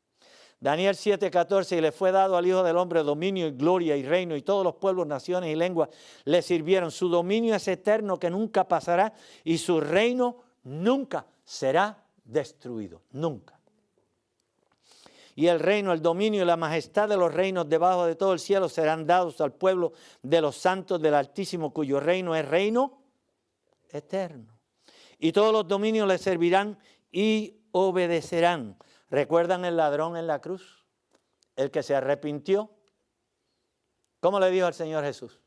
Daniel 7:14, y le fue dado al Hijo del Hombre dominio y gloria y reino, y todos los pueblos, naciones y lenguas le sirvieron. Su dominio es eterno, que nunca pasará, y su reino nunca será destruido, nunca. Y el reino, el dominio y la majestad de los reinos debajo de todo el cielo serán dados al pueblo de los santos del Altísimo, cuyo reino es reino eterno. Y todos los dominios le servirán y obedecerán. ¿Recuerdan el ladrón en la cruz? El que se arrepintió. ¿Cómo le dijo al Señor Jesús?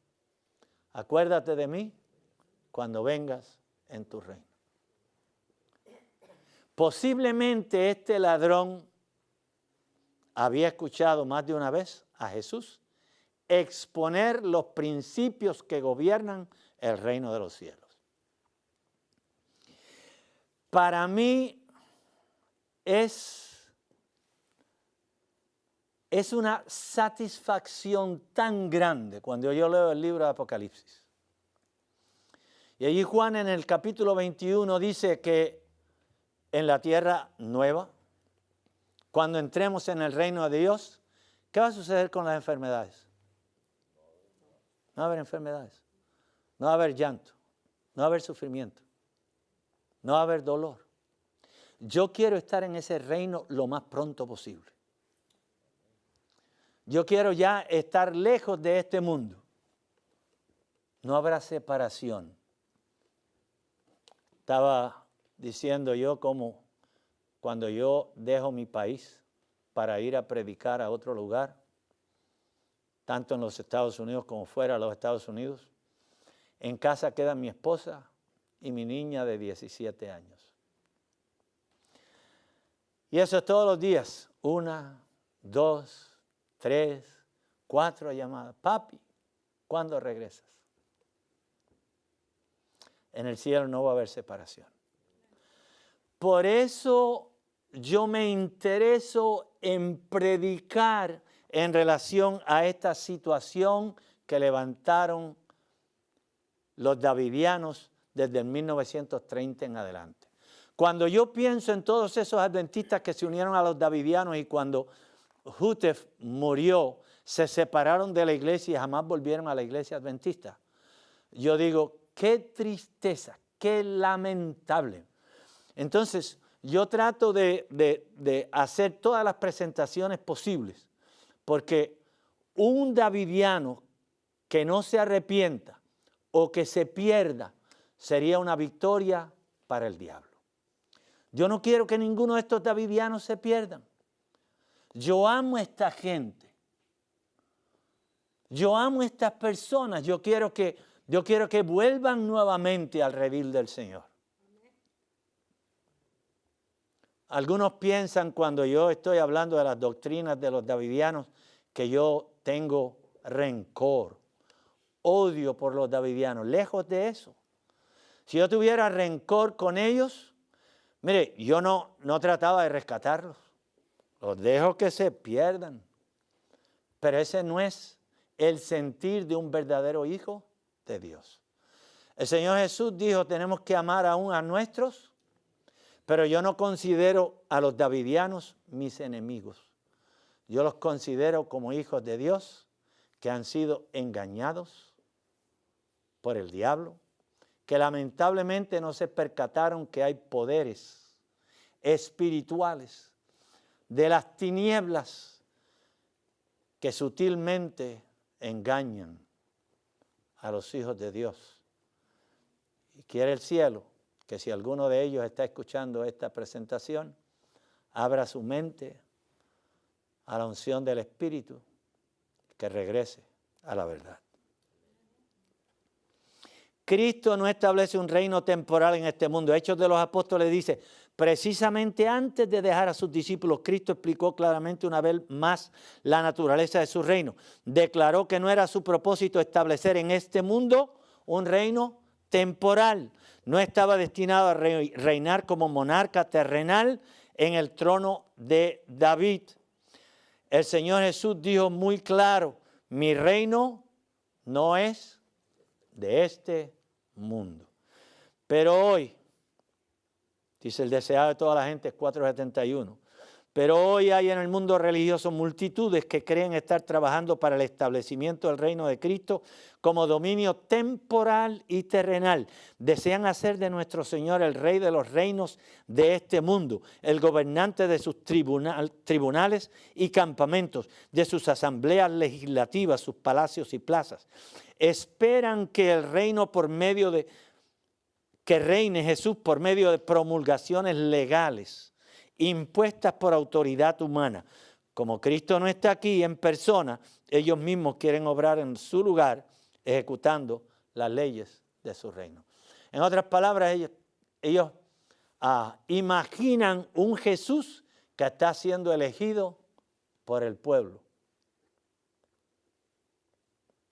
Acuérdate de mí cuando vengas en tu reino. Posiblemente este ladrón había escuchado más de una vez a Jesús exponer los principios que gobiernan el reino de los cielos. Para mí es una satisfacción tan grande cuando yo leo el libro de Apocalipsis. Y allí Juan en el capítulo 21 dice que en la tierra nueva, cuando entremos en el reino de Dios, ¿qué va a suceder con las enfermedades? No va a haber enfermedades, no va a haber llanto, no va a haber sufrimiento, no va a haber dolor. Yo quiero estar en ese reino lo más pronto posible. Yo quiero ya estar lejos de este mundo. No habrá separación. Estaba diciendo yo como cuando yo dejo mi país para ir a predicar a otro lugar, tanto en los Estados Unidos como fuera de los Estados Unidos, en casa queda mi esposa y mi niña de 17 años. Y eso es todos los días, 1, 2, 3, 4 llamadas. Papi, ¿cuándo regresas? En el cielo no va a haber separación. Por eso yo me intereso en predicar en relación a esta situación que levantaron los davidianos desde el 1930 en adelante. Cuando yo pienso en todos esos adventistas que se unieron a los davidianos y cuando Hutef murió, se separaron de la iglesia y jamás volvieron a la iglesia adventista. Yo digo, qué tristeza, qué lamentable. Entonces, yo trato de hacer todas las presentaciones posibles, porque un davidiano que no se arrepienta o que se pierda sería una victoria para el diablo. Yo no quiero que ninguno de estos davidianos se pierdan. Yo amo a esta gente. Yo amo a estas personas. Yo quiero que vuelvan nuevamente al redil del Señor. Algunos piensan cuando yo estoy hablando de las doctrinas de los davidianos que yo tengo rencor, odio por los davidianos. Lejos de eso. Si yo tuviera rencor con ellos, mire, yo no trataba de rescatarlos. Los dejo que se pierdan. Pero ese no es el sentir de un verdadero hijo de Dios. El Señor Jesús dijo, tenemos que amar aún a nuestros, pero yo no considero a los davidianos mis enemigos. Yo los considero como hijos de Dios que han sido engañados por el diablo, que lamentablemente no se percataron que hay poderes espirituales de las tinieblas que sutilmente engañan a los hijos de Dios. Y quiere el cielo que si alguno de ellos está escuchando esta presentación, abra su mente a la unción del Espíritu, que regrese a la verdad. Cristo no establece un reino temporal en este mundo. Hechos de los Apóstoles dice, precisamente antes de dejar a sus discípulos, Cristo explicó claramente una vez más la naturaleza de su reino. Declaró que no era su propósito establecer en este mundo un reino temporal. No estaba destinado a reinar como monarca terrenal en el trono de David. El Señor Jesús dijo muy claro, mi reino no es de este mundo. Pero hoy, dice el deseado de toda la gente, 4:71, pero hoy hay en el mundo religioso multitudes que creen estar trabajando para el establecimiento del reino de Cristo como dominio temporal y terrenal. Desean hacer de nuestro Señor el rey de los reinos de este mundo, el gobernante de sus tribunales y campamentos, de sus asambleas legislativas, sus palacios y plazas. Esperan que el reino que reine Jesús por medio de promulgaciones legales impuestas por autoridad humana. Como Cristo no está aquí en persona, ellos mismos quieren obrar en su lugar, ejecutando las leyes de su reino. En otras palabras, ellos imaginan un Jesús que está siendo elegido por el pueblo.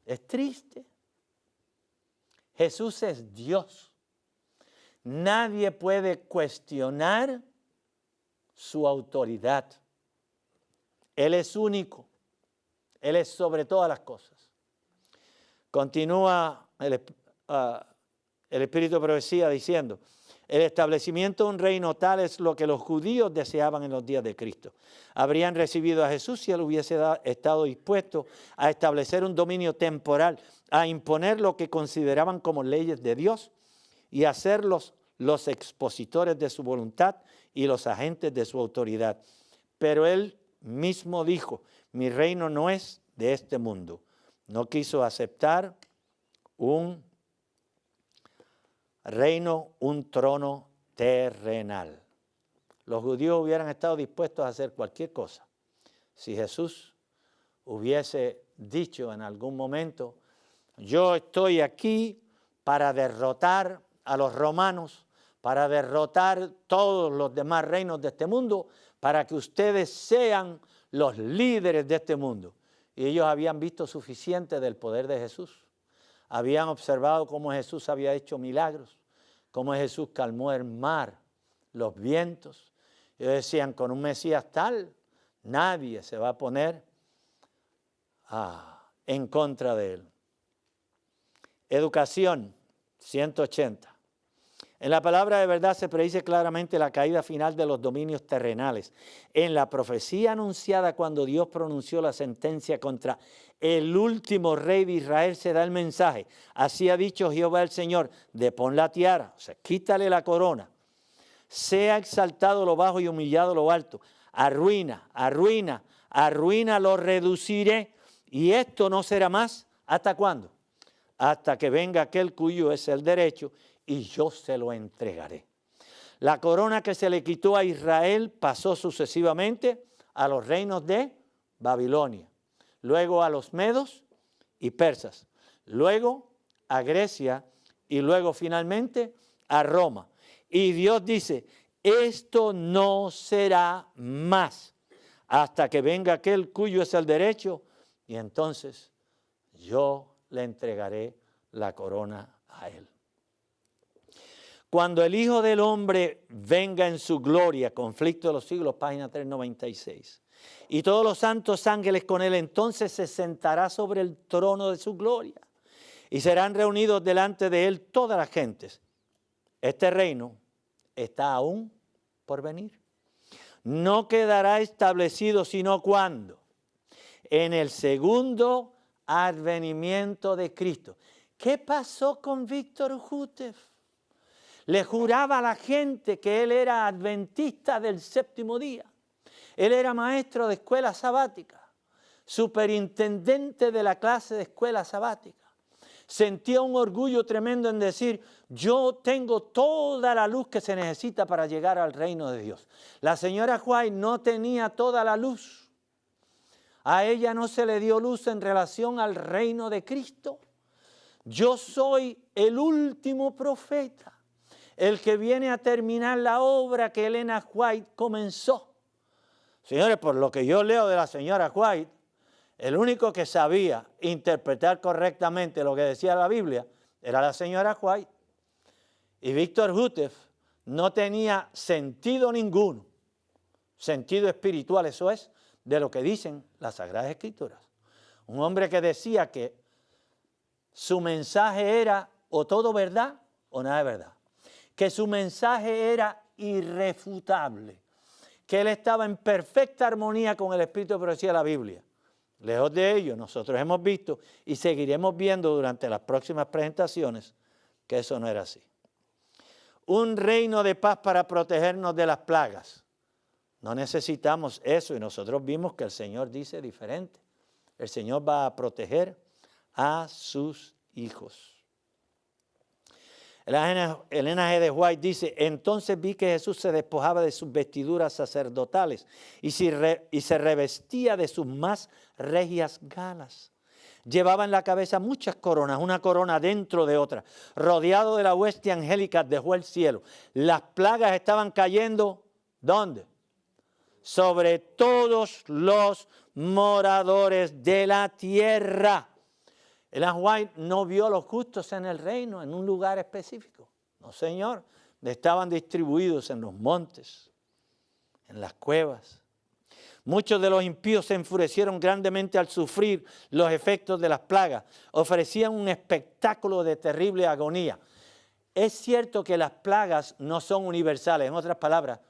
Es triste. Jesús es Dios. Nadie puede cuestionar su autoridad. Él es único. Él es sobre todas las cosas. Continúa el Espíritu de Profecía diciendo, el establecimiento de un reino tal es lo que los judíos deseaban en los días de Cristo. Habrían recibido a Jesús si él hubiese estado dispuesto a establecer un dominio temporal, a imponer lo que consideraban como leyes de Dios y hacerlos los expositores de su voluntad y los agentes de su autoridad. Pero él mismo dijo, mi reino no es de este mundo. No quiso aceptar un reino, un trono terrenal. Los judíos hubieran estado dispuestos a hacer cualquier cosa si Jesús hubiese dicho en algún momento: yo estoy aquí para derrotar a los romanos, para derrotar todos los demás reinos de este mundo, para que ustedes sean los líderes de este mundo. Y ellos habían visto suficiente del poder de Jesús. Habían observado cómo Jesús había hecho milagros, cómo Jesús calmó el mar, los vientos. Ellos decían, con un Mesías tal, nadie se va a poner en contra de él. Educación, 180. En la palabra de verdad se predice claramente la caída final de los dominios terrenales. En la profecía anunciada cuando Dios pronunció la sentencia contra el último rey de Israel se da el mensaje: así ha dicho Jehová el Señor, depón la tiara, o sea, quítale la corona. Sea exaltado lo bajo y humillado lo alto. Arruina, arruina, arruina lo reduciré. Y esto no será más, ¿hasta cuándo? Hasta que venga aquel cuyo es el derecho y yo se lo entregaré. La corona que se le quitó a Israel pasó sucesivamente a los reinos de Babilonia, luego a los medos y persas, luego a Grecia y luego finalmente a Roma. Y Dios dice, esto no será más hasta que venga aquel cuyo es el derecho y entonces yo le entregaré la corona a él. Cuando el Hijo del Hombre venga en su gloria, Conflicto de los Siglos, página 396, y todos los santos ángeles con él, entonces se sentará sobre el trono de su gloria y serán reunidos delante de él todas las gentes. Este reino está aún por venir. No quedará establecido sino cuando, en el segundo advenimiento de Cristo. ¿Qué pasó con Víctor Hútef? Le juraba a la gente que él era adventista del séptimo día. Él era maestro de escuela sabática, superintendente de la clase de escuela sabática. Sentía un orgullo tremendo en decir, yo tengo toda la luz que se necesita para llegar al reino de Dios. La señora White no tenía toda la luz. A ella no se le dio luz en relación al reino de Cristo. Yo soy el último profeta, el que viene a terminar la obra que Elena White comenzó. Señores, por lo que yo leo de la señora White, el único que sabía interpretar correctamente lo que decía la Biblia era la señora White. Y Víctor Hútef no tenía sentido ninguno, sentido espiritual, eso es, de lo que dicen las Sagradas Escrituras. Un hombre que decía que su mensaje era o todo verdad o nada de verdad. Que su mensaje era irrefutable. Que él estaba en perfecta armonía con el espíritu de profecía de la Biblia. Lejos de ello, nosotros hemos visto y seguiremos viendo durante las próximas presentaciones que eso no era así. Un reino de paz para protegernos de las plagas. No necesitamos eso y nosotros vimos que el Señor dice diferente. El Señor va a proteger a sus hijos. Elena G. de White dice, entonces vi que Jesús se despojaba de sus vestiduras sacerdotales y se revestía de sus más regias galas. Llevaba en la cabeza muchas coronas, una corona dentro de otra. Rodeado de la hueste angélica dejó el cielo. Las plagas estaban cayendo, ¿dónde? Sobre todos los moradores de la tierra. Elena White no vio a los justos en el reino, en un lugar específico. No, señor. Estaban distribuidos en los montes, en las cuevas. Muchos de los impíos se enfurecieron grandemente al sufrir los efectos de las plagas. Ofrecían un espectáculo de terrible agonía. Es cierto que las plagas no son universales. En otras palabras,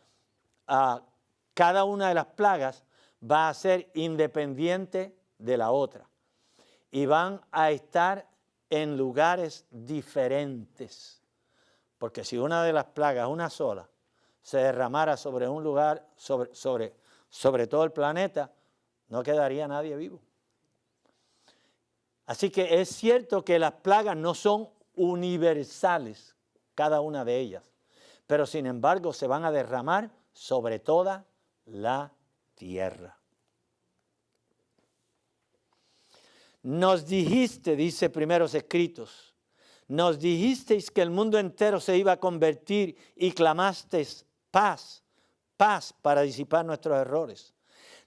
cada una de las plagas va a ser independiente de la otra. Y van a estar en lugares diferentes. Porque si una de las plagas, una sola, se derramara sobre un lugar, sobre todo el planeta, no quedaría nadie vivo. Así que es cierto que las plagas no son universales, cada una de ellas, pero sin embargo se van a derramar sobre toda la tierra. Nos dijiste, dice Primeros Escritos, nos dijisteis que el mundo entero se iba a convertir y clamasteis paz, paz para disipar nuestros errores.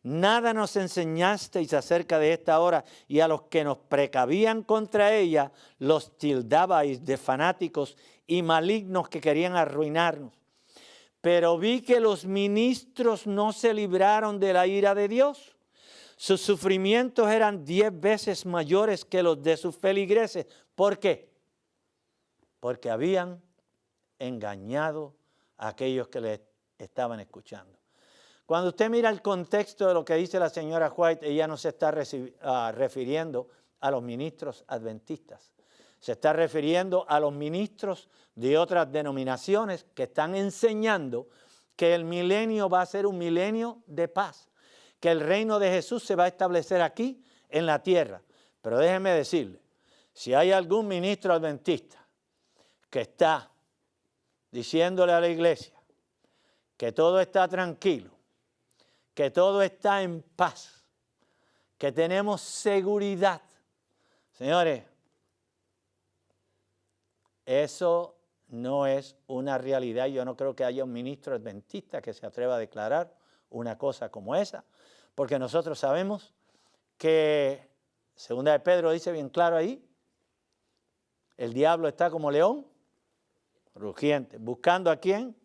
Nada nos enseñasteis acerca de esta hora y a los que nos precavían contra ella los tildabais de fanáticos y malignos que querían arruinarnos. Pero vi que los ministros no se libraron de la ira de Dios. Sus sufrimientos eran 10 veces mayores que los de sus feligreses. ¿Por qué? Porque habían engañado a aquellos que les estaban escuchando. Cuando usted mira el contexto de lo que dice la señora White, ella no se está refiriendo a los ministros adventistas. Se está refiriendo a los ministros de otras denominaciones que están enseñando que el milenio va a ser un milenio de paz, que el reino de Jesús se va a establecer aquí en la tierra. Pero déjeme decirle, si hay algún ministro adventista que está diciéndole a la iglesia que todo está tranquilo, que todo está en paz, que tenemos seguridad, señores, eso no es una realidad. Yo no creo que haya un ministro adventista que se atreva a declarar una cosa como esa, porque nosotros sabemos que, segunda de Pedro dice bien claro ahí, el diablo está como león rugiente, buscando a quién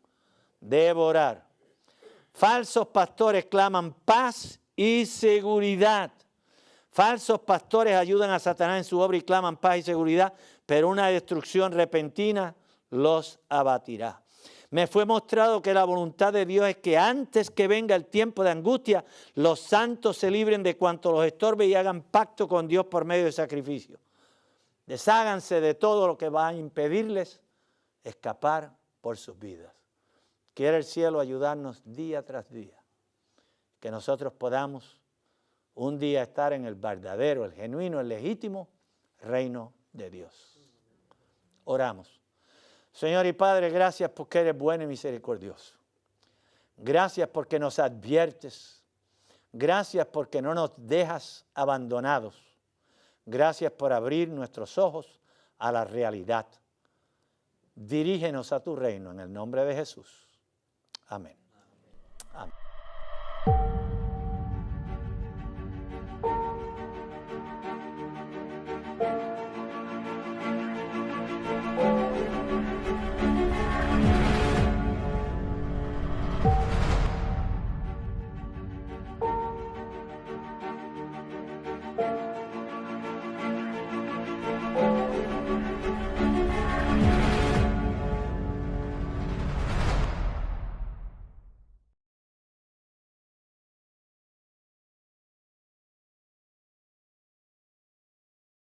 devorar. Falsos pastores claman paz y seguridad. Falsos pastores ayudan a Satanás en su obra y claman paz y seguridad, pero una destrucción repentina los abatirá. Me fue mostrado que la voluntad de Dios es que antes que venga el tiempo de angustia, los santos se libren de cuanto los estorbe y hagan pacto con Dios por medio de sacrificio. Desháganse de todo lo que va a impedirles escapar por sus vidas. Quiere el cielo ayudarnos día tras día, que nosotros podamos un día estar en el verdadero, el genuino, el legítimo reino de Dios. Oramos. Señor y Padre, gracias porque eres bueno y misericordioso. Gracias porque nos adviertes. Gracias porque no nos dejas abandonados. Gracias por abrir nuestros ojos a la realidad. Dirígenos a tu reino en el nombre de Jesús. Amén. Amén.